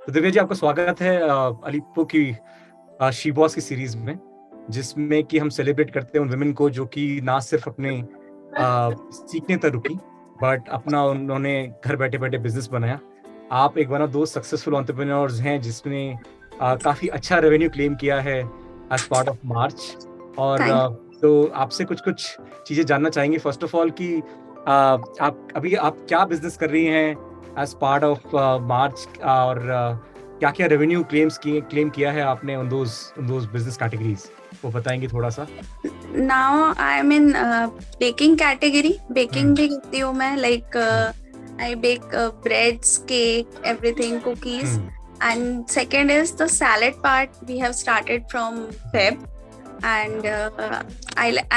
तो दिव्या जी, आपका स्वागत है अलीपो की शी बॉस की सीरीज में, जिसमें कि हम सेलिब्रेट करते हैं उन वुमेन को जो कि ना सिर्फ अपने सीखने तक रुकी, बट अपना उन्होंने घर बैठे बैठे बिजनेस बनाया। आप एक वन ऑफ दो सक्सेसफुल एंटरप्रेन्योर्स हैं जिसने काफी अच्छा रेवेन्यू क्लेम किया है एज पार्ट ऑफ मार्च। और थैंक तो आपसे कुछ कुछ चीजें जानना चाहेंगे। फर्स्ट ऑफ ऑल कि आप क्या बिजनेस कर रही हैं एज पार्ट ऑफ मार्च, और क्या क्या रेवेन्यू क्लेम किया है आपने उन दोज बिजनेस कैटेगरीज, वो बताएंगे थोड़ा सा। Now I am in baking category. Baking भी करती हूँ मैं, like I bake breads, cake, everything, cookies. And second is the salad part. We have started from Feb, and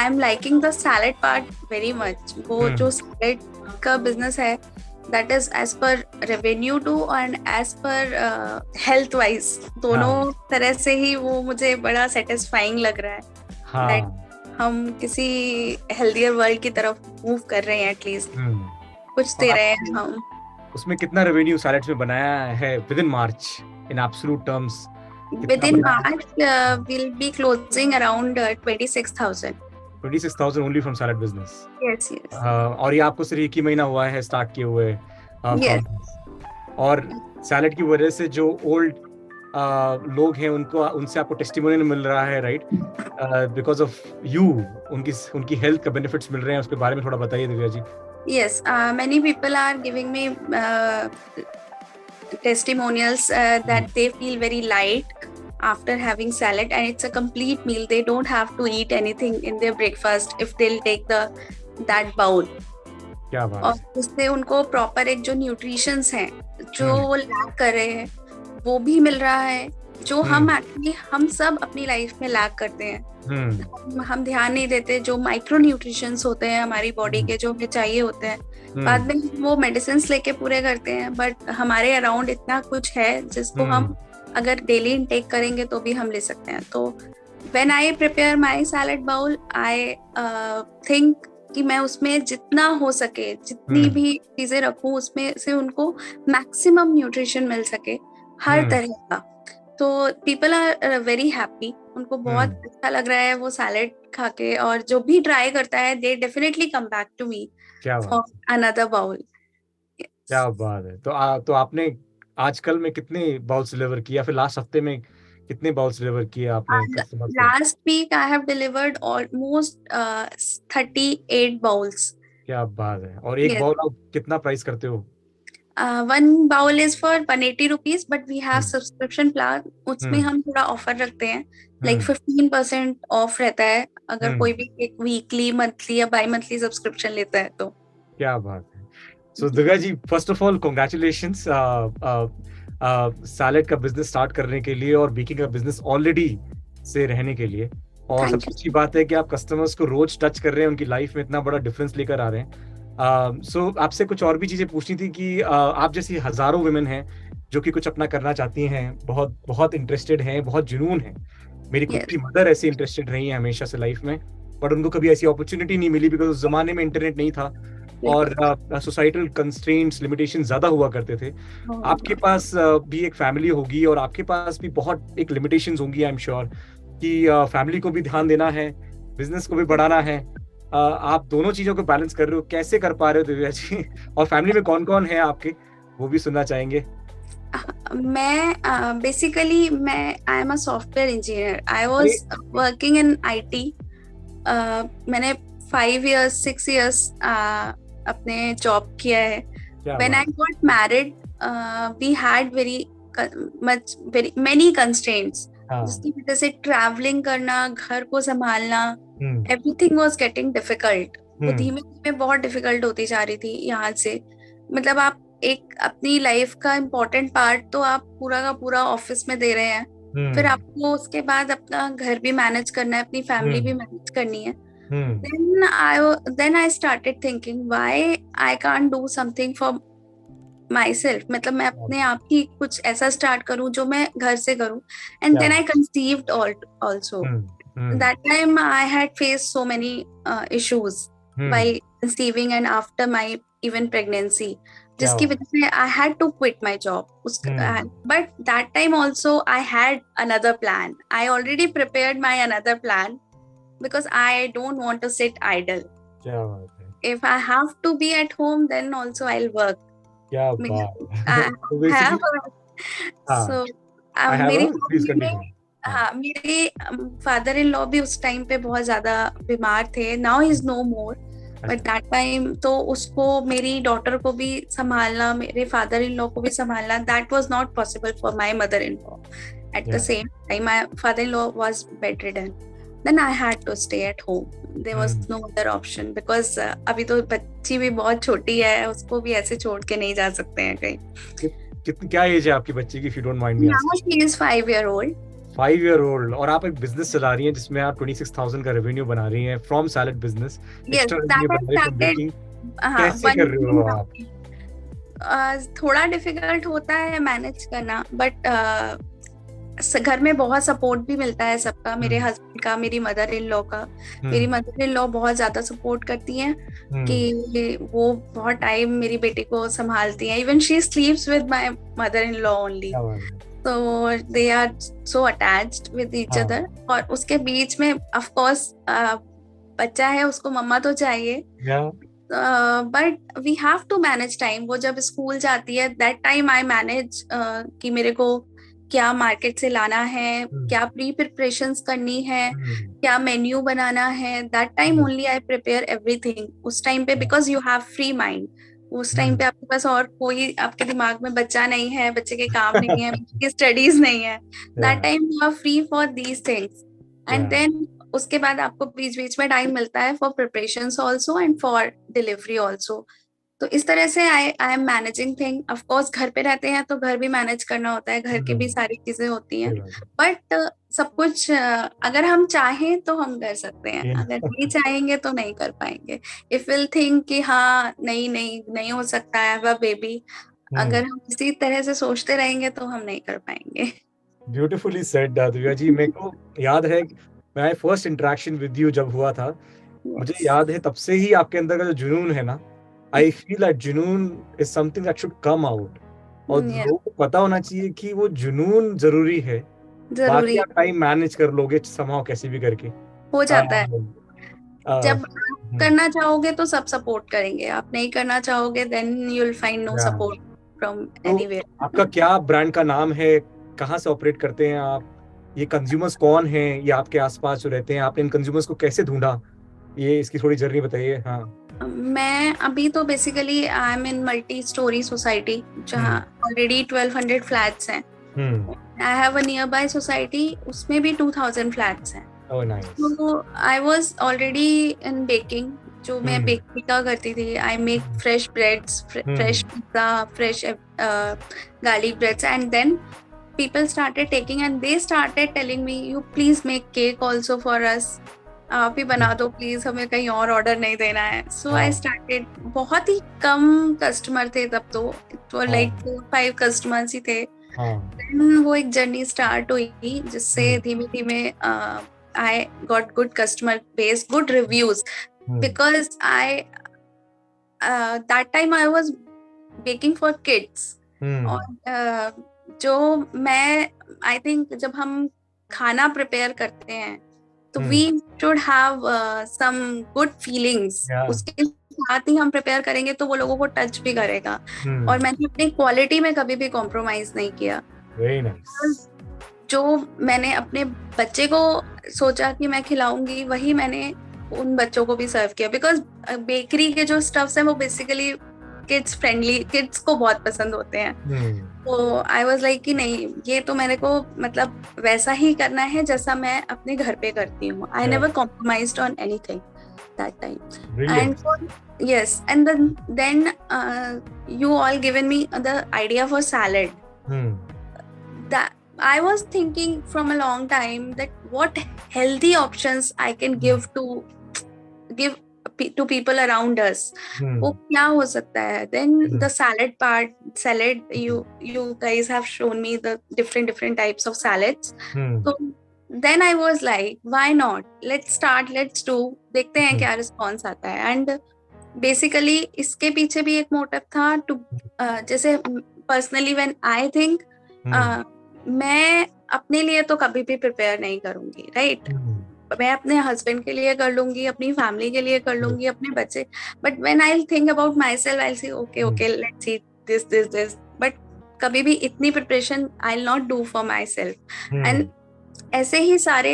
I'm liking the salad part very much. वो जो salad का business है, that is as per revenue too and as per health wise, दोनों तरह से ही वो मुझे बड़ा satisfying लग रहा है that हम किसी healthier world की तरफ move कर रहे हैं, एटलीस्ट कुछ दे रहे हैं हम. उसमें कितना रेवेन्यू सैलेड्स में बनाया है with in March in absolute terms? Within March, we'll be closing around 26,000. 26,000 only from salad business? Yes, yes. और ये आपको सिर्फ एक ही महीना हुआ है स्टार्ट किए हुए? Yes. और सैलेड की वजह से जो ओल्ड लोग हैं उनसे आपको टेस्टिमोनियल मिल रहा है, राइट? बिकॉज ऑफ यू उनकी हेल्थ का बेनिफिट्स मिल रहे हैं, उसके बारे में थोड़ा बताइए Divya ji. Yes, many people are giving me testimonials that they feel very light after having salad, and it's a complete meal. They don't have to eat anything in their breakfast if they'll take that bowl. क्या बात और उससे उनको proper एक जो nutritions हैं जो वो लैक कर रहे हैं वो भी मिल रहा है, जो हम एक्चुअली हम सब अपनी लाइफ में लैक करते हैं. हम ध्यान नहीं देते जो माइक्रो न्यूट्रिशंस होते हैं हमारी बॉडी के, जो हमें चाहिए होते हैं. बाद में वो मेडिसिन लेके पूरे करते हैं, बट हमारे अराउंड इतना कुछ है जिसको हम अगर डेली इनटेक करेंगे तो भी हम ले सकते हैं. तो when I prepare my salad bowl, I think कि मैं उसमें जितना हो सके, जितनी भी चीजें रखूं, उसमें से उनको मैक्सिमम न्यूट्रिशन मिल सके हर तरह का. तो पीपल आर वेरी हैप्पी, उनको बहुत अच्छा लग रहा है वो सैलेड खा के, और जो भी ट्राई करता है they definitely come back to me for another bowl. क्या बात है. तो आपने आजकल में कितने बाउल्स डिलीवर किया, फिर लास्ट हफ्ते में कितने बाउल्स डिलीवर किए आपने कस्टमर्स को? Last week I have delivered almost 38 bowls. क्या बात है. और एक बाउल आप कितना प्राइस करते हो? One bowl is for 180 rupees, but we have subscription plan. उसमें हम थोड़ा ऑफर रखते हैं, like 15% ऑफ रहता है अगर कोई भी एक वीकली, मंथली या बाई मंथली सब्सक्रिप्शन लेता है तो. क्या बात है. So Divya ji, first of all congratulations salad का बिजनेस स्टार्ट करने के लिए और बेकिंग का बिजनेस ऑलरेडी से रहने के लिए. और सबसे अच्छी बात है कि आप कस्टमर्स को रोज टच कर रहे हैं, उनकी लाइफ में इतना बड़ा डिफरेंस लेकर आ रहे हैं. सो आपसे कुछ और भी चीजें पूछनी थी कि आप जैसी हजारों वुमेन हैं जो कि कुछ अपना करना चाहती हैं, बहुत बहुत इंटरेस्टेड हैं, बहुत जुनून है. मेरी खुद की मदर ऐसे इंटरेस्टेड रही है हमेशा से लाइफ में, बट उनको कभी ऐसी अपॉर्चुनिटी नहीं मिली बिकॉज उस जमाने में इंटरनेट नहीं था और सोसाइटल कंस्ट्रेंट्स, लिमिटेशन ज्यादा हुआ करते थे. आपके पास भी एक फैमिली होगी और आपके पास भी बहुत एक लिमिटेशंस होंगी, आई एम श्योर, कि फैमिली को भी ध्यान देना है, बिजनेस को भी बढ़ाना है. आप दोनों चीजों को बैलेंस कर रहे हो, कैसे कर पा रहे हो दिव्या जी? और फैमिली में कौन कौन है आपके, वो भी सुनना चाहेंगे. मैं basically I am a software engineer. I was working in IT. मैंने 5 years 6 years अपने जॉब किया है. When I got married, we had very many constraints. जिसकी वजह से ट्रैवलिंग करना, घर को संभालना, everything was getting difficult. वो धीमे धीमे बहुत डिफिकल्ट होती जा रही थी यहाँ से. मतलब आप एक अपनी लाइफ का इम्पोर्टेंट पार्ट तो आप पूरा का पूरा ऑफिस में दे रहे हैं, फिर आपको उसके बाद अपना घर भी मैनेज करना है, अपनी फैमिली भी मैनेज करनी है. Then I started thinking why I can't do something for myself. मतलब मैं अपने आप ही कुछ ऐसा स्टार्ट करूं जो मैं घर से करूं. And then I conceived also. That time I had faced so many issues while conceiving and after my even pregnancy. क्या जिसकी बात वजह से I had to quit my job उस hmm but that time also I had another plan. I already prepared my another plan because I don't want to sit idle. क्या बात है If I have to be at home, then also I'll work. क्या Me- बात है I तो basically have हाँ so I have मेरी अ please family में कंटिन्यू हाँ हाँ मेरे फादर इन लॉ भी उस टाइम पे बहुत ज्यादा बीमार थे. Now is no more but अच्छा दैट टाइम तो उसको मेरी डॉटर को भी संभालना, मेरे फादर इन लॉ को भी संभालना, that was not possible for my mother in law. At the या same time my father in law was bedridden. Then I had to stay at home. There was no other option because अभी तो बच्ची भी बहुत छोटी है, उसको भी ऐसे छोड़ के नहीं जा सकते हैं कहीं. कितनी क्या एज है आपकी बच्ची की if you don't mind me Now asking? she is 5 year old. 5 year old और आप एक बिजनेस चला रही हैं जिसमें आप 26,000 का रेवेन्यू बना रही हैं from salad business. Yes, extra that revenue has बना रही हैं फ्रॉम started. बेकिंग. हाँ, कैसे कर रहे हो आप? थोड़ा डिफिकल्ट होता है मैनेज करना बट घर में बहुत सपोर्ट भी मिलता है सबका. मेरे हस्बैंड का, मेरी मदर इन लॉ का. मेरी मदर इन लॉ बहुत ज्यादा सपोर्ट करती हैं कि वो बहुत टाइम मेरी बेटी को संभालती हैं. Even she sleeps with my mother in law only. तो they are so attached with each other. और उसके बीच में ऑफ कोर्स बच्चा है, उसको मम्मा तो चाहिए. But we have to manage time. वो जब स्कूल जाती है दैट टाइम आई मैनेज कि मेरे को क्या मार्केट से लाना है, क्या प्री प्रिपरेशंस करनी है, क्या मेन्यू बनाना है. That time only I prepare everything उस टाइम पे because you have free mind. उस टाइम पे आपके पास और कोई आपके दिमाग में बच्चा नहीं है, बच्चे के काम नहीं है, बच्चे की स्टडीज नहीं है. That time you are free for these things. And then उसके बाद आपको बीच बीच में टाइम मिलता है for preparations also and for delivery also. तो इस तरह से I am managing thing. Of course घर पे रहते हैं तो घर भी मैनेज करना होता है, घर की भी सारी चीजें होती हैं. बट सब कुछ अगर हम चाहें तो हम कर सकते हैं, अगर नहीं चाहेंगे तो नहीं कर पाएंगे. इफ विल थिंक कि हाँ नहीं नहीं नहीं हो सकता है वह बेबी, अगर हम इसी तरह से सोचते रहेंगे तो हम नहीं कर पाएंगे. ब्यूटीफुली सेड दिव्या जी. मेरे को याद है मैं फर्स्ट इंटरेक्शन विद यू जब हुआ था, मुझे याद है तब से ही आपके अंदर का जो जुनून है ना, आई फील दैट जुनून is something that should come out. और लोगों को पता होना चाहिए कि वो जुनून जरूरी है. बाकी आप टाइम मैनेज कर लोगे समहाउ कैसे भी करके हो जाता है. जब करना चाहोगे तो सब सपोर्ट करेंगे, आप नहीं करना चाहोगे then you will find no support from anywhere. आपका क्या ब्रांड का नाम है, कहाँ से ऑपरेट करते हैं आप, ये कंज्यूमर्स कौन हैं, ये आपके आसपास जो रहते हैं, आपने इन कंज्यूमर्स को कैसे ढूंढा, ये इसकी थोड़ी जर्नी बताइए. हाँ, मैं अभी तो basically I am in multi storey society जहाँ ऑलरेडी 1200 फ्लैट्स हैं. I have a nearby society, उसमें भी 2000 फ्लैट्स हैं. Oh nice. तो I was already in baking, जो मैं बेकरी का करती थी. I make fresh breads, fresh pizza, fresh garlic breads. And then people started taking and they started telling me you please make cake also for us. आप ही बना दो please, हमें कहीं और ऑर्डर नहीं देना है. सो आई स्टार्टेड. बहुत ही कम कस्टमर थे तब तो लाइक 4-5 कस्टमर्स ही थे. वो एक जर्नी स्टार्ट हुई जिससे धीमे धीमे I got good customer base, good reviews because I that time I was baking for kids. और जो मैं आई थिंक जब हम खाना प्रिपेयर करते हैं तो we should have some good feelings. उसके साथ ही हम प्रिपेयर करेंगे तो वो लोगों को टच भी करेगा. और मैंने अपनी क्वालिटी में कभी भी कॉम्प्रोमाइज नहीं किया. Very nice. जो मैंने अपने बच्चे को सोचा कि मैं खिलाऊंगी वही मैंने उन बच्चों को भी सर्व किया. बिकॉज बेकरी के जो स्टफ्स हैं वो बेसिकली किड्स फ्रेंडली, किड्स को बहुत पसंद होते हैं. तो आई वाज लाइक कि नहीं, ये तो मेरे को मतलब वैसा ही करना है जैसा मैं अपने घर पे करती हूँ. I never compromised on anything that time. And yes, and then you all given me the idea for salad. That I was thinking from a long time that what healthy options I can give to people around us. वो क्या हो सकता है. Then the salad you guys have shown me the different types of salads. So then I was like why not, let's start, let's do, देखते हैं क्या response आता है. And बेसिकली इसके पीछे भी एक मोटिव था टू, जैसे पर्सनली व्हेन आई थिंक, मैं अपने लिए तो कभी भी प्रिपेयर नहीं करूंगी, राइट? मैं अपने हस्बैंड के लिए कर लूंगी, अपनी फैमिली के लिए कर लूंगी, अपने बच्चे, but when I think about myself I say okay okay let's see this this this, but कभी भी इतनी preparation I will not do for myself. And ऐसे ही सारे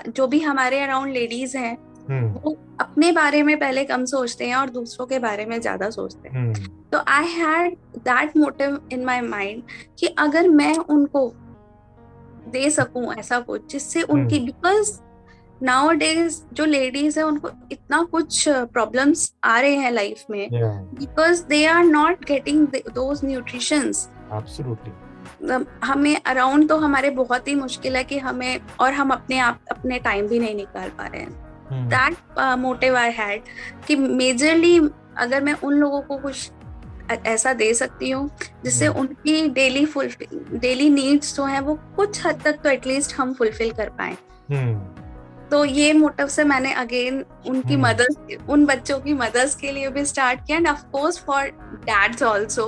जो भी हमारे अराउंड लेडीज हैं वो अपने बारे में पहले कम सोचते हैं और दूसरों के बारे में ज्यादा सोचते हैं। तो I had that motive in my mind कि अगर मैं उनको दे सकूं ऐसा कुछ जिससे उनकी, बिकॉज नाउ डेज जो लेडीज है उनको इतना कुछ प्रॉब्लम्स आ रहे हैं लाइफ में, because they are not getting those nutritions. Absolutely. हमें अराउंड तो हमारे बहुत ही मुश्किल है कि हमें, और हम अपने टाइम भी नहीं निकाल पा रहे हैं। दैट मोटिव आई हैड कि मेजरली अगर मैं उन लोगों को कुछ ऐसा दे सकती हूँ जिससे उनकी डेली नीड्स जो है वो कुछ हद तक तो एटलीस्ट हम फुलफिल कर पाए। तो ये मोटिव से मैंने अगेन उनकी मदर्स, उन बच्चों की मदर्स के लिए भी स्टार्ट किया, and of course for dads also.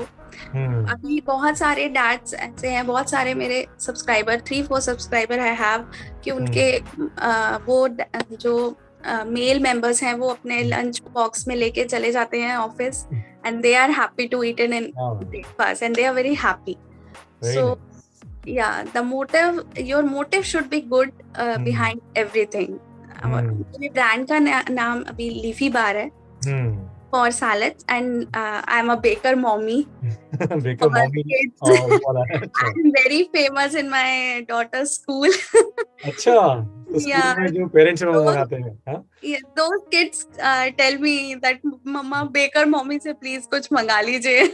अभी बहुत सारे डैड्स ऐसे हैं, बहुत सारे मेरे सब्सक्राइबर, 3-4 सब्सक्राइबर आई हैव, कि उनके वो जो मेल मेंबर्स हैं वो अपने लंच बॉक्स में लेके चले जाते हैं office, and they are happy to eat in breakfast and they are very happy. So yeah, the motive, your motive should be good behind everything. मेरे ब्रांड का नाम अभी लीफी बार है for salads, and I'm a baker mommy. Baker mommy. I'm very famous in my daughter's school. अच्छा, school में जो parents लोग मंगाते हैं, हाँ? Yeah, those kids tell me that mamma baker mommy से please कुछ मंगा लीजिए।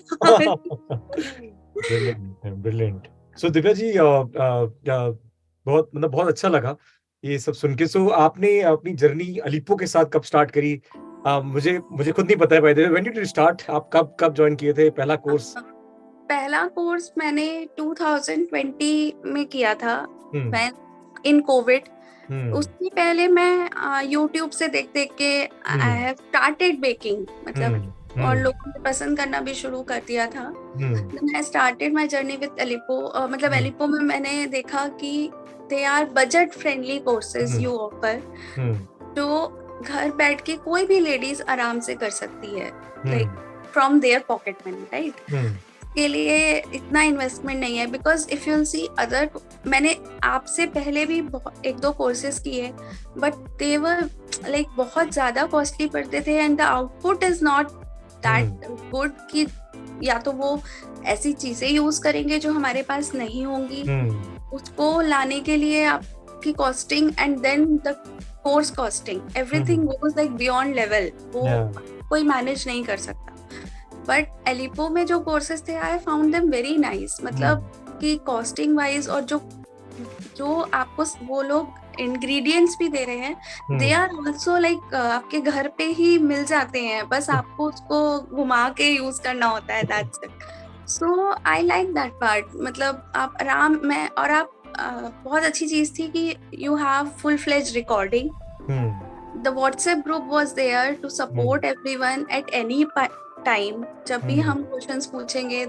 Brilliant. सो दिव्या जी, बहुत अच्छा लगा ये सब सुन के। सो आपने अपनी जर्नी अलीपो के साथ कब स्टार्ट करी? मुझे खुद नहीं पता है। By the way, when did you start? आप कब ज्वाइन किए थे पहला कोर्स? पहला कोर्स मैंने 2020 में किया था, मैं इन कोविड। उससे पहले मैं यूट्यूब से देख के आई हैव स्टार्टेड बेकिंग, मतलब और लोगों ने पसंद करना भी शुरू कर दिया था। I started my journey with Alippo. मतलब एलिपो में मैंने देखा कि they are budget friendly courses you offer, जो घर बैठ के कोई भी लेडीज आराम से कर सकती है, like from their pocket money, right? के लिए इतना इन्वेस्टमेंट नहीं है, because if you see other, मैंने आपसे पहले भी 1-2 कोर्सेज किए, बट दे वर लाइक बहुत ज्यादा कॉस्टली पड़ते थे, and the output is not that good, कि या तो वो ऐसी चीजें यूज करेंगे जो हमारे पास नहीं होंगी, उसको लाने के लिए आपकी costing, and then the course costing, everything goes like beyond level, वो कोई मैनेज नहीं कर सकता। बट एलिपो में जो कोर्सेज थे, I found them very nice, मतलब कि कॉस्टिंग वाइज, और जो आपको वो लोग इंग्रेडिएंट्स भी दे रहे हैं, दे आर आल्सो लाइक आपके घर पे ही मिल जाते हैं, बस आपको उसको घुमा के यूज करना होता है, that's it. So I like that part, मतलब आप आराम में, और आप बहुत अच्छी चीज थी कि you have full fledge recording, the WhatsApp group was there to support everyone at any time. जब भी हम क्वेश्चंस पूछेंगे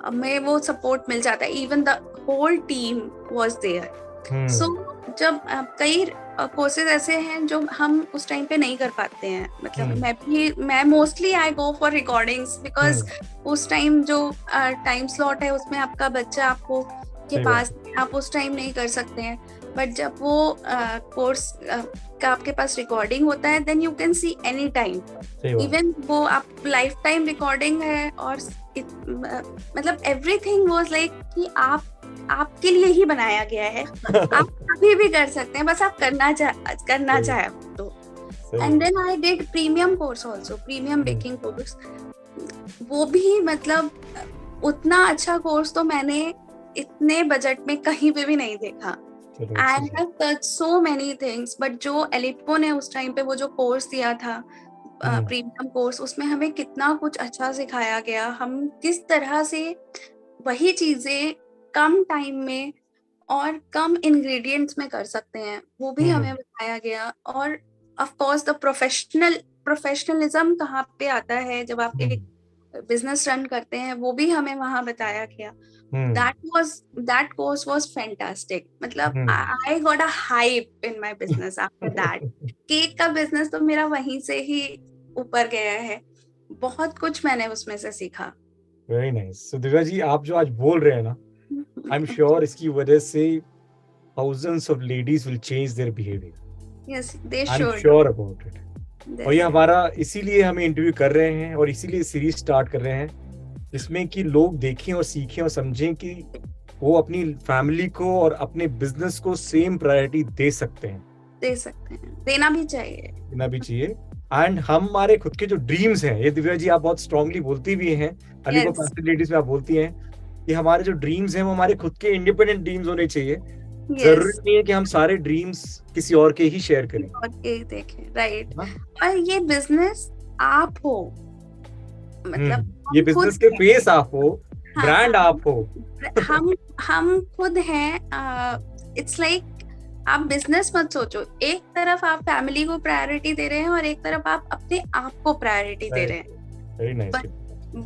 हमें वो सपोर्ट मिल जाता है, even the whole team was there. So जब कई कोर्सेज ऐसे हैं जो हम उस टाइम पे नहीं कर पाते हैं, मतलब मैं mostly I go for recordings, because उस टाइम जो टाइम स्लॉट है उसमें आपका बच्चा आपको के पास, आप उस टाइम नहीं कर सकते हैं। बट जब वो कोर्स का आपके पास रिकॉर्डिंग होता है, then you can see any time, even वो आप लाइफ टाइम रिकॉर्डिंग है, और मतलब एवरीथिंग वाज लाइक कि आपके लिए ही बनाया गया है, आप कभी भी कर सकते हैं, बस आप करना चाहे तो। And then I did premium course also, premium baking course, वो भी मतलब उतना अच्छा कोर्स तो मैंने इतने बजट में कहीं पे भी नहीं देखा। I have touched so many things, but जो एलिपो ने उस टाइम पे वो जो कोर्स दिया था, प्रीमियम कोर्स, उसमें हमें कितना कुछ अच्छा सिखाया गया, हम किस तरह से वही चीजें कम टाइम में और कम इंग्रेडिएंट्स में कर सकते हैं, वो भी हमें बताया गया। और of course the professional professionalism कहाँ पे आता है जब आप एक हम्म बिजनेस रन करते हैं, वो भी हमें वहां बताया गया. हम्म that course was fantastic. मतलब हम्म I got a hype in my business after that. Cake का बिजनेस तो मेरा वहीं से ही ऊपर गया है. बहुत कुछ मैंने उसमें से सीखा. Very nice. So Divya ji, आप जो आज बोल रहे हैं ना, आई एम श्योर इसकी वजह से thousands of ladies will change their behavior. Yes, they I am should. Sure about it. They और ये should. हमारा इसीलिए हम इंटरव्यू कर रहे हैं और इसीलिए सीरीज स्टार्ट कर रहे हैं, जिसमें कि लोग देखें और सीखें और समझें कि वो अपनी फैमिली को और अपने बिजनेस को सेम प्रायोरिटी दे सकते हैं, दे सकते हैं, देना भी चाहिए. देना भी चाहिए. एंड हमारे खुद के जो ड्रीम्स हैं, ये दिव्या जी आप बहुत स्ट्रांगली बोलती भी हैं, अलीगो Yes, फैसिलिटी लेडीज में आप बोलती हैं कि हमारे जो ड्रीम्स हैं वो हमारे खुद के इंडिपेंडेंट ड्रीम्स होने चाहिए. जरूरी yes. नहीं है कि हम सारे ड्रीम्स किसी और के ही शेयर करें. और ये देखें, राइट. हाँ? और ये बिजनेस आप हो, मतलब ये हम खुद बिजनेस के हैं. फेस आप हो, हाँ, ब्रांड आप हो. हम खुद हैं. इट्स लाइक आप बिजनेस मत सोचो. एक तरफ आप फैमिली को प्रायोरिटी दे रहे हैं और एक तरफ आप अपने आप को प्रायोरिटी दे रहे हैं. Very nice.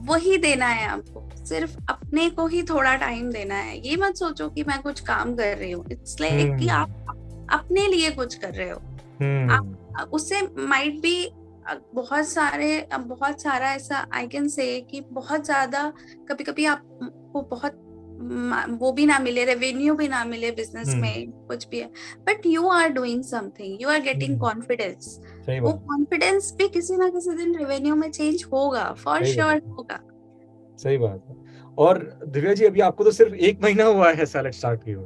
वही देना है आपको. सिर्फ अपने को ही थोड़ा टाइम देना है. ये मत सोचो कि मैं कुछ काम कर रही हूँ. इट्स लाइक कि आप अपने लिए कुछ कर रहे हो. आप उससे माइट बी बहुत सारा ऐसा आई कैन से कि बहुत ज्यादा कभी कभी आपको बहुत वो भी ना मिले, रेवेन्यू भी ना मिले बिजनेस में, कुछ भी है, but you are doing something, you are getting confidence. वो कॉन्फिडेंस भी किसी ना किसी दिन रेवेन्यू में चेंज होगा, फॉर श्योर होगा. सही बात है. और दिव्या जी, अभी आपको तो सिर्फ 1 महीना हुआ है सैलेड स्टार्ट किए हुए,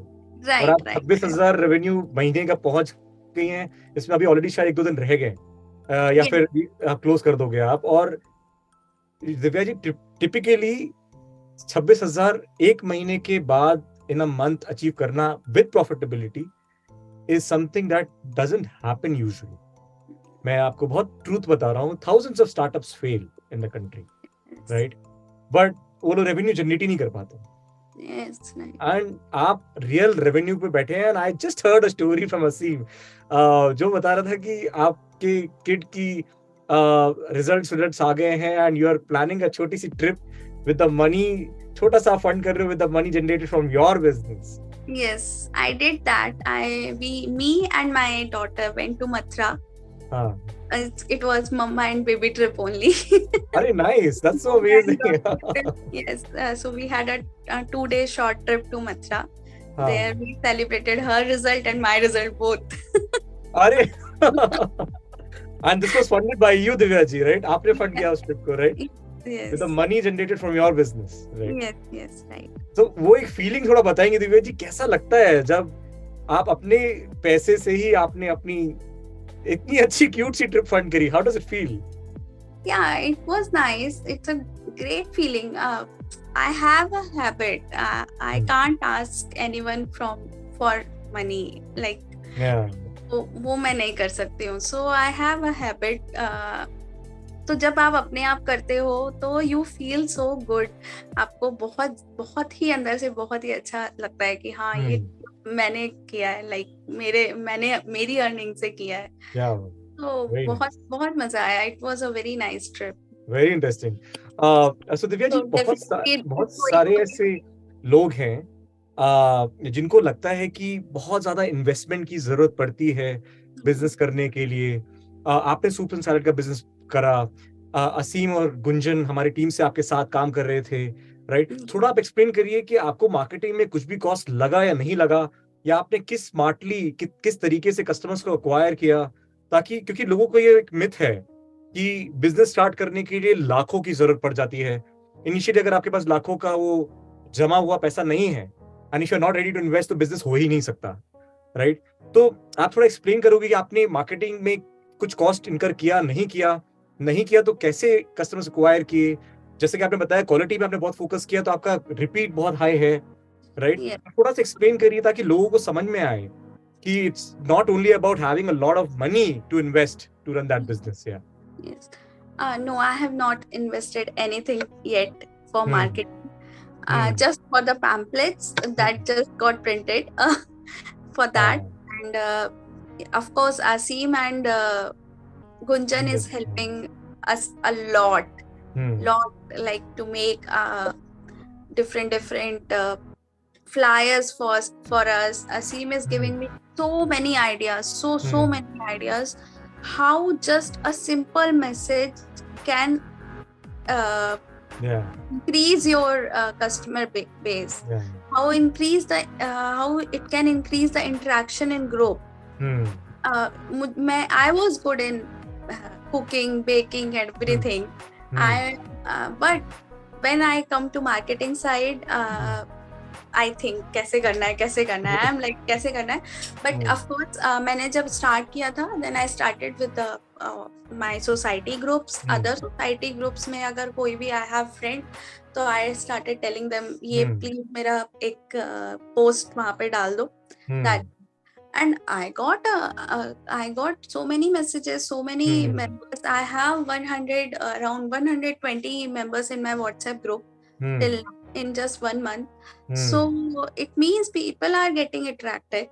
और आप 26,000 रेवेन्यू महीने का पहुंच गई हैं. इसमें अभी ऑलरेडी शायद 1-2 दिन रह गए, या फिर क्लोज कर दोगे आप. और दिव्या जी, टिपिकली 26,000 1 महीने के बाद इन अ मंथ अचीव करना with profitability is something that doesn't happen usually. मैं आपको बहुत ट्रूथ बता रहा हूँ. Thousands of startups fail in the country, right, but वो लोग रेवेन्यू जनरेट ही नहीं कर पाते. एंड आप रियल रेवेन्यू पे बैठे हैं. And I just heard a story from Aseem, जो बता रहा था कि आपके किड की रिजल्ट्स आ गए हैं and you are planning a छोटी सी ट्रिप with the money, छोटा सा फंड कर रहे हो with the money generated from your business. Yes, I did that. Me and my daughter went to Mathura. It was mama and baby trip only. Very nice. That's so amazing. Yes, so we had a 2-day short trip to Mathura. There we celebrated her result and my result both. And this was funded by you, Divya ji, right? आपने fund किया उस trip को, right? Yes. With the money generated from your business, right? Yes, right. So वो एक feeling थोड़ा बताएंगे दिव्या जी, कैसा लगता है जब आप अपने पैसे से ही आपने अपनी इतनी अच्छी क्यूट सी ट्रिप फंड करी? How does it feel? Yeah, it was nice. It's a great feeling. I have a habit. I can't ask anyone for money. Like, वो मैं नहीं कर सकती हूँ. So I have a habit. तो जब आप अपने आप करते हो तो यू फील सो गुड. आपको बहुत बहुत ही अंदर से बहुत ही अच्छा लगता है कि हाँ, ये मैंने किया है, लाइक मैंने मेरी अर्निंग से किया है. तो बहुत बहुत मजा आया. It was a very nice trip. Very interesting. So Divya ji, बहुत सारे ऐसे लोग हैं जिनको लगता है कि बहुत ज्यादा इन्वेस्टमेंट की जरूरत पड़ती है बिजनेस करने के लिए. आपने सूप एंड सैलेड का बिजनेस करा. असीम और गुंजन हमारी टीम से आपके साथ काम कर रहे थे, राइट? थोड़ा आप एक्सप्लेन करिए कि आपको मार्केटिंग में कुछ भी कॉस्ट लगा या नहीं लगा, या आपने किस स्मार्टली किस तरीके से कस्टमर्स को अक्वायर किया, ताकि क्योंकि लोगों को ये एक मिथ है कि बिजनेस स्टार्ट करने के लिए लाखों की जरूरत पड़ जाती है. इनिशियली अगर आपके पास लाखों का वो जमा हुआ पैसा नहीं है and if you are not ready to invest, तो बिजनेस हो ही नहीं सकता, राइट? तो आप थोड़ा एक्सप्लेन करोगे कि आपने मार्केटिंग में कुछ कॉस्ट इनकर किया, नहीं किया तो कैसे कस्टमर्स एक्वायर किए? जैसे कि आपने बताया क्वालिटी में आपने बहुत फोकस किया, तो आपका रिपीट बहुत हाई है, राइट? थोड़ा सा एक्सप्लेन करिए ताकि लोगों को समझ में आए कि it's not only about having a lot of money to invest to run that business. Yes. No, I have not invested anything yet for marketing. Just for the pamphlets that just got printed for that. And of course, Asim and Gunjan is helping us a lot, like to make different flyers for us. Asim is giving me so many ideas, so many ideas, how just a simple message can increase your customer base, how it can increase the interaction in group. I was good in cooking, baking, and everything. But when I come to marketing side, I think कैसे करना है, I'm like कैसे करना है. But of course, मैंने जब start किया था, then I started with my society groups. Other society groups में अगर कोई भी I have friend, तो I started telling them ये please मेरा एक post वहाँ पे डाल दो. That, and I got so many messages, so many members. I have around 120 members in my WhatsApp group till in just 1 month. So it means people are getting attracted.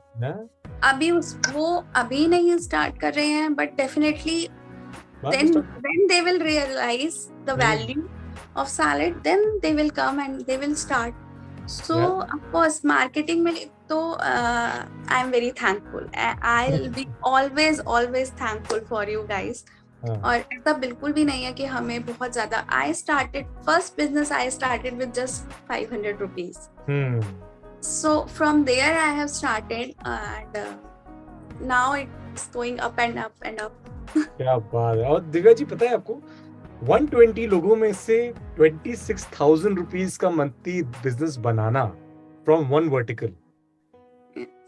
अभी वो अभी नहीं start कर रहे हैं, but definitely then they will realize the value of salad, then they will come and they will start. So of course marketing में तो I am very thankful. I'll be always thankful for you guys. और ऐसा बिल्कुल भी नहीं है कि हमें बहुत ज्यादा. First business I started with just 500 rupees. So from there I have started, and now it's going up and up and up. क्या बात है. और दिव्या जी पता है आपको 120 लोगों में से 26,000 रुपीस का monthly business banana from one vertical,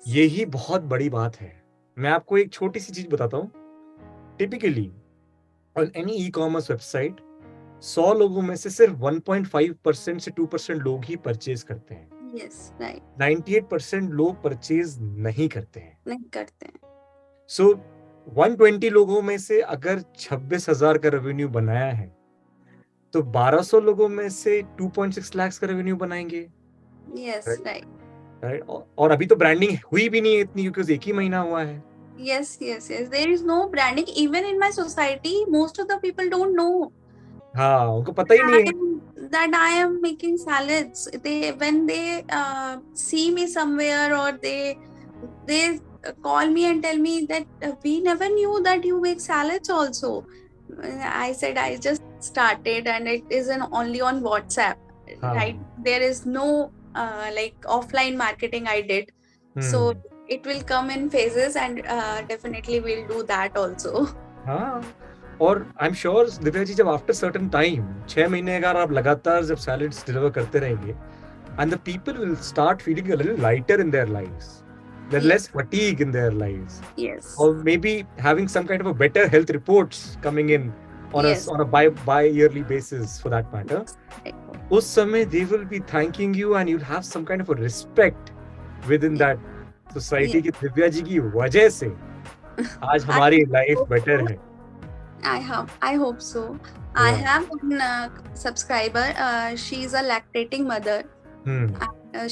यही बहुत बड़ी बात है. मैं आपको एक छोटी सी चीज बताता हूँ. Typically on any e-commerce website 100 लोगों में से सिर्फ 1.5% से 2% लोग ही परचेज करते हैं. Yes, right. 98% लोग परचेज नहीं करते हैं. So 120 लोगों में से अगर 26,000 का रेवेन्यू बनाया है, तो 1200 लोगों में से 2.6 लाख का रेवेन्यू बनाएंगे. Yes, right. और अभी तो ब्रांडिंग हुई भी नहीं है इतनी, क्योंकि एक ही महीना हुआ है. Yes. There is no branding. Even in my society, most of the people don't know. हाँ, उनको पता ही नहीं है that I am making salads. When they see me somewhere, or they call me and tell me that we never knew that you make salads also. I said I just started, and it is only on WhatsApp. Right? There is no like offline marketing I did. So it will come in phases, and definitely we'll do that also. हाँ. और I am sure Divya ji, जब after certain time 6 महीने अगर आप लगातार जब salads deliver करते रहेंगे, and the people will start feeling a little lighter in their lives, there's less fatigue in their lives. Yes. Or maybe having some kind of a better health reports coming in on a bi-yearly basis for that matter. उस समय they will be thanking you, and you'll have some kind of a respect within that society की दिव्या जी की वजह से आज हमारी life better है. I hope so. I have one subscriber. She is a lactating mother.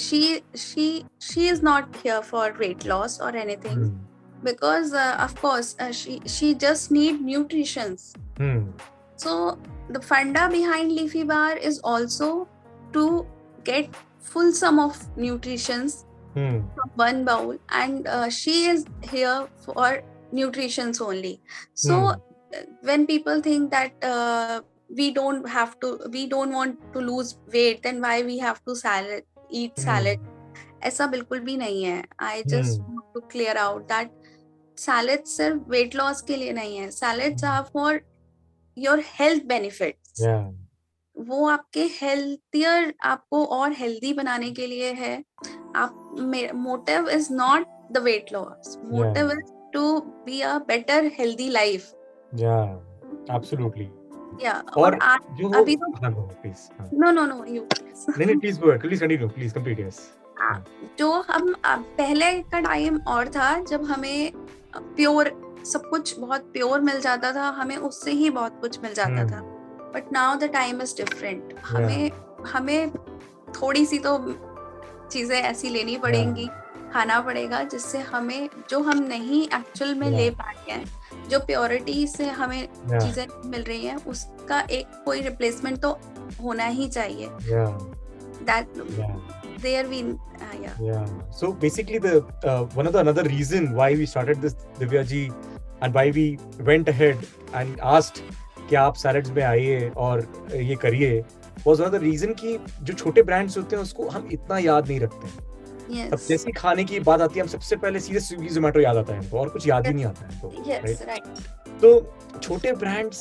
She is not here for weight loss or anything, because of course she just need nutritions. So the funda behind Leafy Bar is also to get full sum of nutritions from one bowl, and she is here for nutritions only. So when people think that we don't want to lose weight, then why we have to eat salad? ऐसा बिल्कुल भी नहीं है. I just want to clear out that salads सिर्फ weight loss के लिए नहीं है. Salads are for your health benefits. वो आपके healthier, आपको और healthy बनाने के लिए है. Motive is not the weight loss. Motive is to be a better healthy life. Yeah, absolutely. Yeah. और अभी तो please. No, you. नहीं, please go ahead. Please continue. Please complete. Yes. जो हम पहले का टाइम और था, जब हमें प्योर सब कुछ बहुत प्योर मिल जाता था, हमें उससे ही बहुत कुछ मिल जाता था. But now the time is different. हमें थोड़ी सी तो चीजें ऐसी लेनी पड़ेंगी, खाना पड़ेगा, जिससे हमें जो हम नहीं एक्चुअल में ले पाए हैं, जो प्योरिटी से हमें Yeah. चीजें मिल रही हैं उसका एक कोई रिप्लेसमेंट तो होना ही चाहिए. Yeah. That Yeah. there we yeah. Yeah. So basically, the one of the another reason why we started this, Divya ji, and why we went ahead and asked कि आप salads में आइए और ये करिए, was one of the reason कि जो छोटे brands होते हैं उसको हम इतना याद नहीं रखते हैं. Yes. अब जैसे खाने की बात आती है हम सबसे पहले सीधे स्विगी जोमेटो याद आता है हमको, और कुछ याद ही नहीं आता है हमको. Yes, right. तो छोटे ब्रांड्स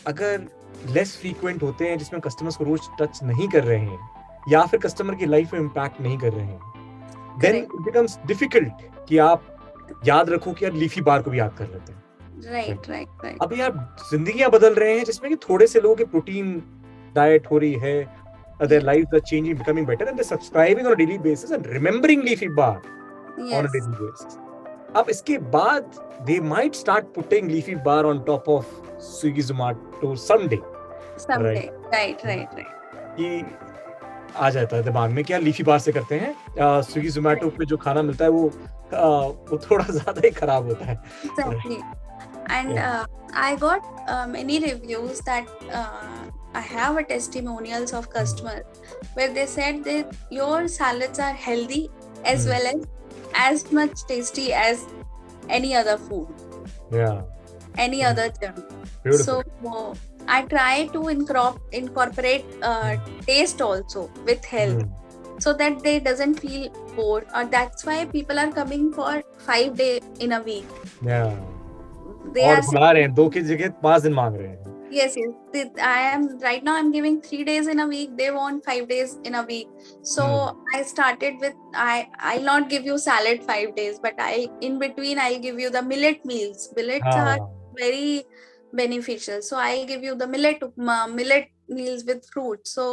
अगर लेस फ्रीक्वेंट होते हैं, जिसमें कस्टमर्स को रोज टच नहीं कर रहे हैं या फिर कस्टमर की लाइफ में इम्पैक्ट नहीं कर रहे हैं, देन इट बिकम्स डिफिकल्ट कि आप याद रखो कि यार लीफी बार को भी याद कर लेते हैं. राइट. अब यार जिंदगियां बदल रहे हैं जिसमें कि थोड़े से लोगों की प्रोटीन डाइट हो रही है, their lives are changing, becoming better, and they're subscribing on a daily basis and remembering leafy bar on a daily basis. अब इसके बाद they might start putting leafy bar on top of Swiggy Zomato someday. Right. कि आ जाता है दिमाग में क्या leafy बार से करते हैं. स्विगी जोमेटो पे जो खाना मिलता है वो थोड़ा ज्यादा ही खराब होता है. Exactly. And I got many reviews that I have a testimonials of customers where they said that your salads are healthy as well as much tasty as any other food. Yeah. Any other junk. Beautiful. So I try to incorporate taste also with health so that they doesn't feel bored, or that's why people are coming for 5 days in a week. Yeah. They और are बुला रहे हैं 2 की जगह 5 दिन मांग रहे हैं. Yes. I am right now. I'm giving 3 days in a week. They want 5 days in a week. So I started with I'll not give you salad 5 days, but in between I'll give you the millet meals. Millets are very beneficial. So I'll give you the millet meals with fruit. So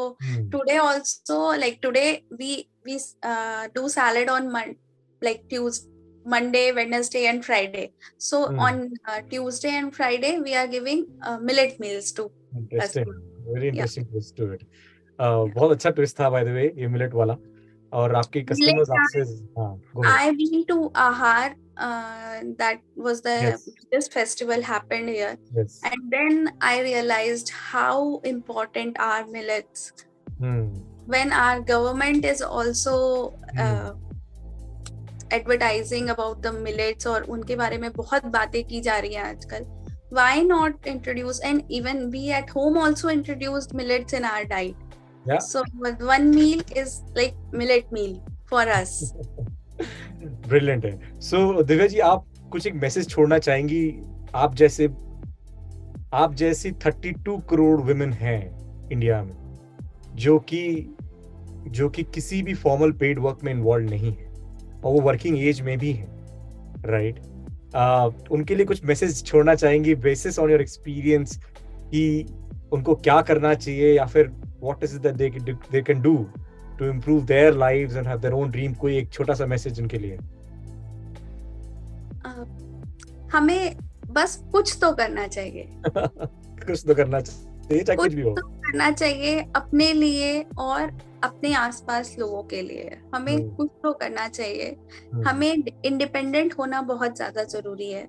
today also, like today we do salad on Tuesday. Monday, Wednesday and Friday. So on Tuesday and Friday we are giving millet meals to customers. Very interesting twist to it. बहुत अच्छा twist था by the way ये millet वाला. और आपके customers आपसे I've been to Ahar. That was this festival happened here. Yes. And then I realized how important are millets. When our government is also advertising about the millets और उनके बारे में बहुत बातें की जा रही हैं आजकल. Why not introduce, and even we at home also introduced millets in our diet. Yeah. So one meal is like millet meal for us. Brilliant है. So दिव्या जी आप कुछ एक मैसेज छोड़ना चाहेंगी, आप जैसी 32 करोड़ वुमेन हैं इंडिया में जो कि किसी भी फॉर्मल पेड वर्क में इन्वॉल्व नहीं है और वो वर्किंग एज में भी है, राइट? उनके लिए कुछ मैसेज छोड़ना चाहेंगी बेसिस ऑन योर एक्सपीरियंस कि उनको क्या करना चाहिए, या फिर what is it that they can do to improve their lives and have their own dream? कोई एक छोटा सा मैसेज उनके लिए. हमें बस कुछ तो करना चाहिए. कुछ तो करना चाहिए, चाहे कुछ भी हो. करना चाहिए अपने लिए और अपने आसपास लोगों के लिए. हमें कुछ तो करना चाहिए. हमें इंडिपेंडेंट होना बहुत ज्यादा जरूरी है.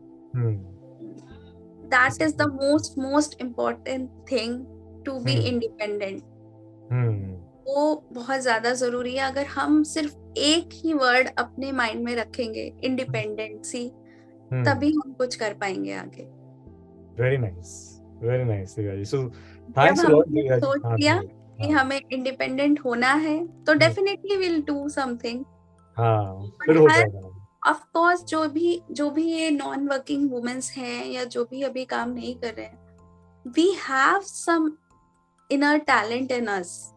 That is the most important thing, to be independent. वो बहुत ज्यादा जरूरी है. अगर हम सिर्फ एक ही वर्ड अपने माइंड में रखेंगे, इंडिपेंडेंसी, तभी हम कुछ कर पाएंगे आगे. Very nice Divya ji. So thanks a lot Divya ji. सोच लिया कि हमें इंडिपेंडेंट होना है तो डेफिनेटली विल डू समथिंग. फिर हो जाएगा. ऑफ कोर्स जो भी ये नॉन वर्किंग वुमेन्स हैं या जो भी अभी काम नहीं कर रहे हैं, we have some inner talent in us.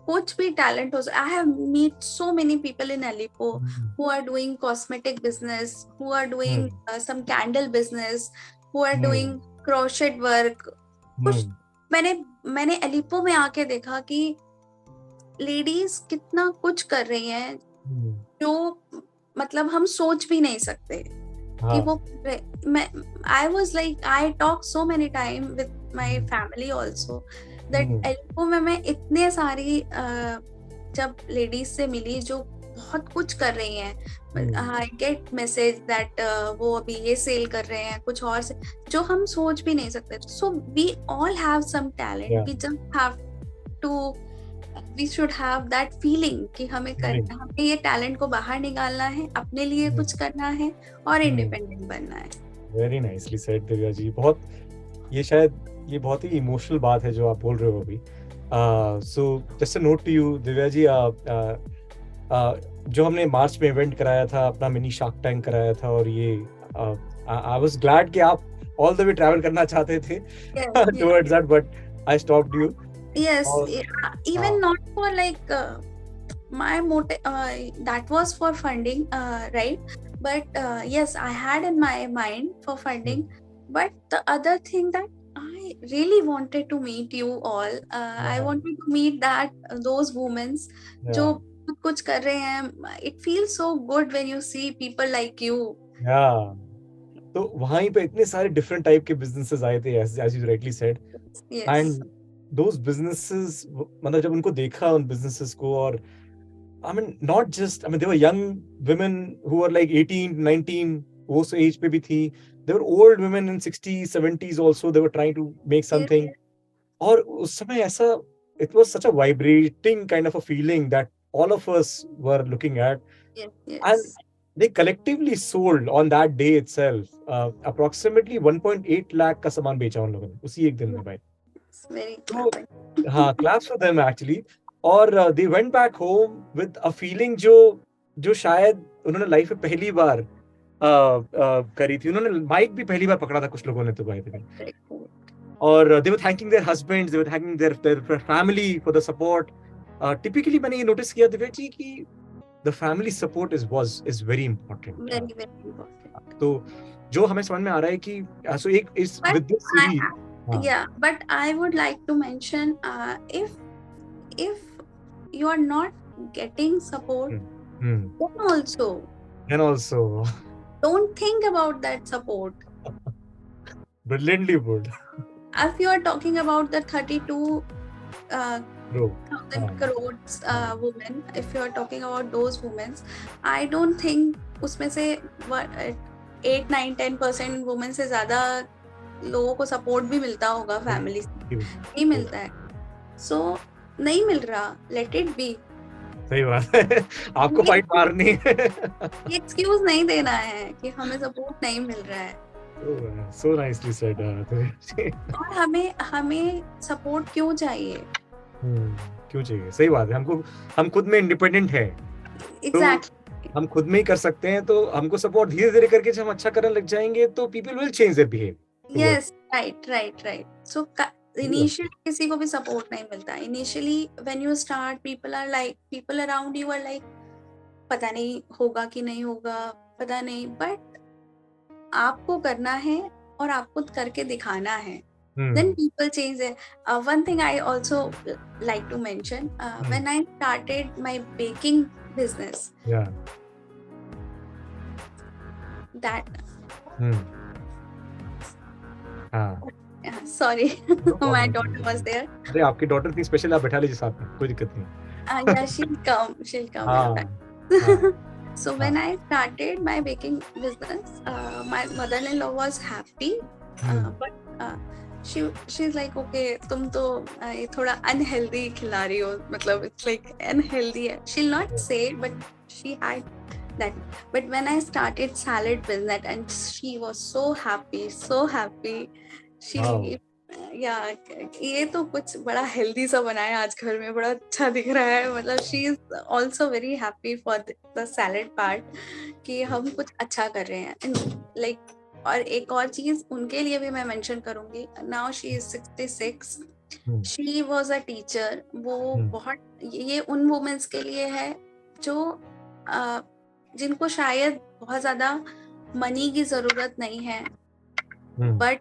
कुछ भी टैलेंट हो. I have meet so many people in Alippo who are doing cosmetic business, who are doing some candle business, who are doing crochet work. कुछ मैंने अलीपो में आके देखा कि ladies कितना कुछ कर रही हैं जो मतलब हम सोच भी नहीं सकते कि वो. I was like, I talk so many time with my family also that अलीपो में मैं इतने सारी जब लेडीज से मिली जो बहुत कुछ कर रही हैं। आई गेट मैसेज दैट वो अभी ये सेल कर रहे हैं, कुछ और से जो हम सोच भी नहीं सकते। So we all have some talent, we just have to, we should have that feeling कि हमें ये टैलेंट को बाहर निकालना है, अपने लिए कुछ करना है और इंडिपेंडेंट बनना है। Very nicely said Divya ji. बहुत, ये शायद ये बहुत ही इमोशनल बात है जो आप बोल रहे हो अभी। So just a note to you Divya ji, जो हमने मार्च में इवेंट कराया था, अपना मिनी शार्क टैंक कराया था, और ये आई वाज ग्लैड कि आप ऑल द वे ट्रैवल करना चाहते थे towards that, but I stopped you. Yes, even not for like my motive, that was for funding, right? But yes, I had in my mind for funding. But the other thing that I really wanted to meet you all. I wanted to meet those women जो कुछ कर रहे हैं. It feels so good when you see people like you. Yeah. तो वहीं पे इतने सारे डिफरेंट टाइप के बिजनेसेस आए थे, as you rightly said. Yes. And those businesses, मतलब जब उनको देखा उन businesses को, और I mean not just, I mean they were young women who were like 18, 19, वो उस एज पे भी थी. They were old women in 60s, 70s also. They were trying to make something. और उस समय ऐसा, it was such a vibrating kind of a feeling that all of us were looking at. Yes. And they collectively sold on that day itself approximately 1.8 lakh का सामान बेचा उन लोगों ने उसी एक दिन में भाई. तो हाँ, claps for them actually. और they went back home with a feeling जो शायद उन्होंने लाइफ में पहली बार करी थी. उन्होंने माइक भी पहली बार पकड़ा था कुछ लोगों ने तो भाई थे. और they were thanking their husbands, they were thanking their family for the support. Typically मैंने ये नोटिस किया दिव्या जी कि the family support is very important. Very important. तो जो हमें समझ में आ रहा है कि so एक इस with this series. Yeah, but I would like to mention, if you are not getting support, then also don't think about that support. Brilliantly put. If you are talking about the 32 thousand crores women, if you are talking about those women, I don't think उसमें से 8, 9, 10% women से ज़्यादा लोगों को support भी मिलता होगा family से. नहीं मिलता है. सो नहीं मिल रहा, लेट इट बी. सही बात है. आपको फाइट मारनी है. ये एक्सक्यूज नहीं देना है कि हमें सपोर्ट नहीं मिल रहा है. So nicely said. और हमें सपोर्ट क्यों चाहिए? क्यों चाहिए? सही बात है. हम खुद में इंडिपेंडेंट हैं. Exactly. हम खुद में ही कर सकते हैं, तो हमको सपोर्ट धीरे धीरे करके जब हम अच्छा करने लग जाएंगे तो people will change their behavior. Yes, right. So initially किसी को भी सपोर्ट नहीं मिलता. Initially when you start, people around you are like, पता नहीं होगा कि नहीं होगा, पता नहीं, but आपको करना है और आपको करके दिखाना है. Then people change it. One thing I also like to mention, when I started my baking business, that sorry, my daughter was there. अरे आपकी डॉटर इतनी स्पेशल, आप बैठा लीजिए साथ में, कोई दिक्कत नहीं. Yeah, she'll come. So when I started my baking business, my mother-in-law was happy, but she's like, okay, तुम तो ये थोड़ा unhealthy खिला रही हो, मतलब it's like unhealthy है. She'll not say, but she had that. But when I started salad business, and she was so happy. She ये तो कुछ बड़ा हेल्दी सा बनाया आज घर में, बड़ा अच्छा दिख रहा है. मतलब she is also very happy for the salad part कि हम कुछ अच्छा कर रहे हैं. लाइक और एक और चीज उनके लिए भी मैं मेंशन करूंगी. Now she is 66. She was a teacher. वो बहुत, ये उन वुमेन्स के लिए है जो जिनको शायद बहुत ज्यादा मनी की जरूरत नहीं है, बट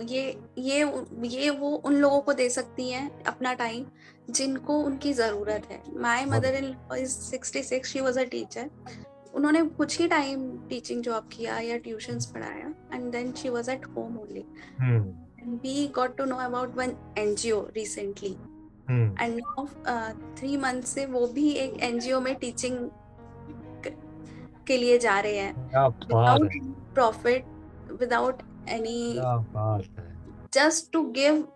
ये वो उन लोगों को दे सकती हैं अपना टाइम जिनको उनकी जरूरत है. My mother in law is 66. She was a teacher. उन्होंने कुछ ही टाइम टीचिंग जॉब किया या ट्यूशंस पढ़ाया, and then she was at home only. And we got to know about one NGO recently. And now 3 month से वो भी एक NGO में टीचिंग के लिए जा रहे हैं, क्या बात विदाउट है, प्रॉफिट, विदाउट एनी, क्या बात है, जस्ट टू गिव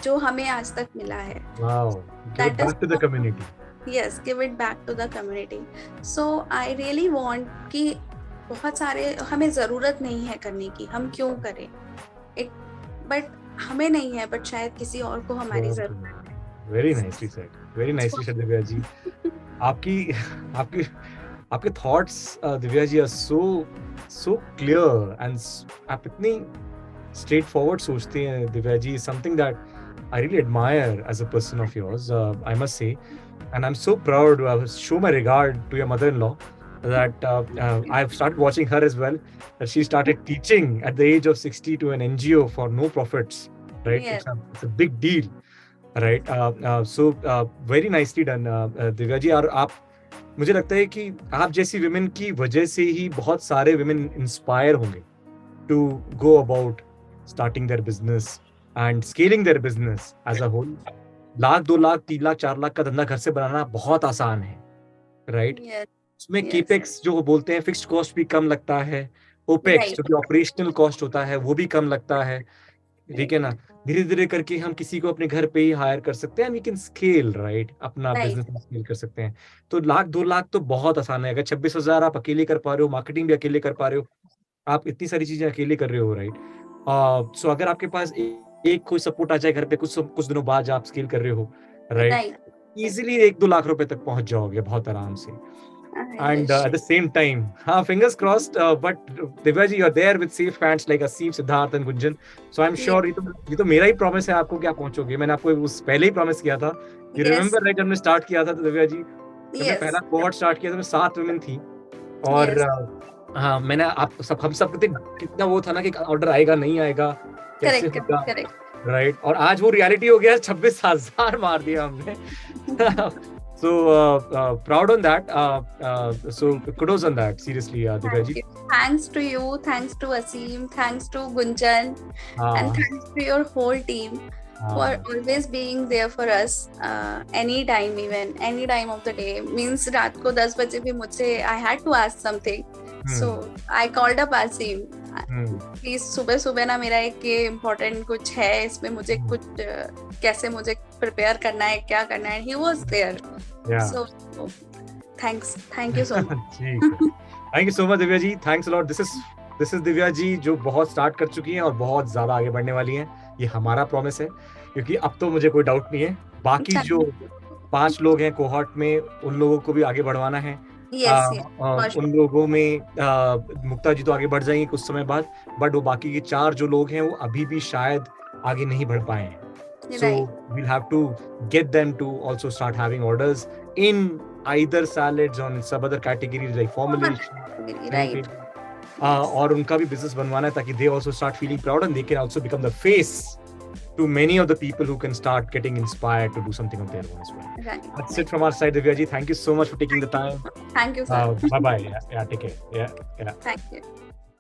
जो हमें आज तक मिला है. Wow, give it That is back to the community. yes, give it back to the community. So I really want कि बहुत सारे हमें ज़रूरत नहीं है करने की, हम क्यों करें एक, बट हमें नहीं है, बट शायद किसी और को हमारी ज़रूरत है. Very nicely said, very nicely said Divya ji. आपकी आपकी आपके thoughts Divya ji are so clear and आप इतनी स्ट्रेट फॉरवर्ड सोचते हैं Divya ji. Something that I really admire as a person of yours, I must say, and I'm so proud to show my regard to your mother-in-law that I've started watching her as well. That she started teaching at the age of 60 to an NGO for no profits, right? Yes. It's a big deal, right? So very nicely done, Divya ji. और आप, मुझे लगता है कि आप जैसी women की वजह से ही बहुत सारे विमेन इंस्पायर होंगे to go about starting their business and scaling their business as a whole. 1,00,000, 2,00,000, 3,00,000, 4,00,000 का धंधा घर से बनाना बहुत आसान है, राइट? Yes. उसमें Yes. केपेक्स जो बोलते हैं, फिक्स्ड कॉस्ट भी कम लगता है, ओपेक्स Right. जो कि ऑपरेशनल कॉस्ट होता है वो भी कम लगता है, ठीक है ना? धीरे धीरे करके हम किसी को अपने घर पे ही हायर कर सकते हैं, वी कैन स्केल, राइट? अपना Right. बिजनेस स्केल कर सकते हैं. तो 1,00,000, 2,00,000 तो बहुत आसान है. अगर 26,000 आप अकेले कर पा रहे हो, मार्केटिंग भी अकेले कर पा रहे हो, आप इतनी सारी चीजें अकेले कर रहे हो, राइट? सो अगर आपके पास एक कोई सपोर्ट आ जाए घर पे, कुछ दिनों बाद आप स्केल कर रहे हो, राइट? Right. इजीली 1-2 लाख रुपए तक पहुंच जाओगे बहुत आराम से. And wish. at the same time, fingers crossed, but Divya ji, you're there with safe hands like Aseem, Siddharth and Gunjan. So I'm sure ये तो मेरा ही प्रॉमिस है आपको कि आप पहुंचोगे. मैंने आपको उस पहले ही प्रॉमिस किया था. You Yes. remember, right? जब मैं स्टार्ट किया था तो दिव्या जी, जब मैं Yes. पहला कोहॉर्ट स्टार्ट किया था, मैं 7 वुमेन थी. और Yes. हाँ, मैंने हम सब कितना वो था ना कि ऑर्डर आएगा नहीं आएगा, कैसे Correct. होगा, Correct. राइट? और आज वो रियलिटी हो गया, 26,000 मार दिया हमने. So proud on that. So kudos on that. Seriously, Divya ji. Thanks to you. Thanks to Aseem. Thanks to Gunjan. And thanks to your whole team for always being there for us. Any time, even any time of the day. Means रात को 10 बजे भी मुझसे I had to ask something. So I called up Aseem. Please सुबह ना मेरा एक ये इम्पोर्टेंट कुछ है, इसमें मुझे कुछ कैसे मुझे प्रिपेयर करना है, क्या करना है. He was there. So thank you so much. Thank you so much Divya ji. Thanks a lot. This is Divya ji जो बहुत स्टार्ट कर चुकी हैं और बहुत ज्यादा आगे बढ़ने वाली हैं. ये हमारा प्रॉमिस है, क्योंकि अब तो मुझे कोई डाउट नहीं है. बाकी जो 5 लोग हैं कोहॉर्ट में, उन लोगों को भी आगे बढ़वाना है. उन लोगों में मुक्ता जी तो आगे बढ़ जाएंगे कुछ समय बाद, बट वो बाकी के 4 जो लोग हैं वो अभी भी शायद आगे नहीं बढ़ पाए हैं. So we'll have to get them to also start having orders in either salads or in some other categories like formulation, right? और उनका भी business बनवाना है ताकि they also start feeling proud and they can also become the face to many of the people who can start getting inspired to do something of their own as well. Right. That's it from our side, Divya ji. Thank you so much for taking the time. Thank you, sir. Bye bye. Yeah, take care. Yeah. Thank you.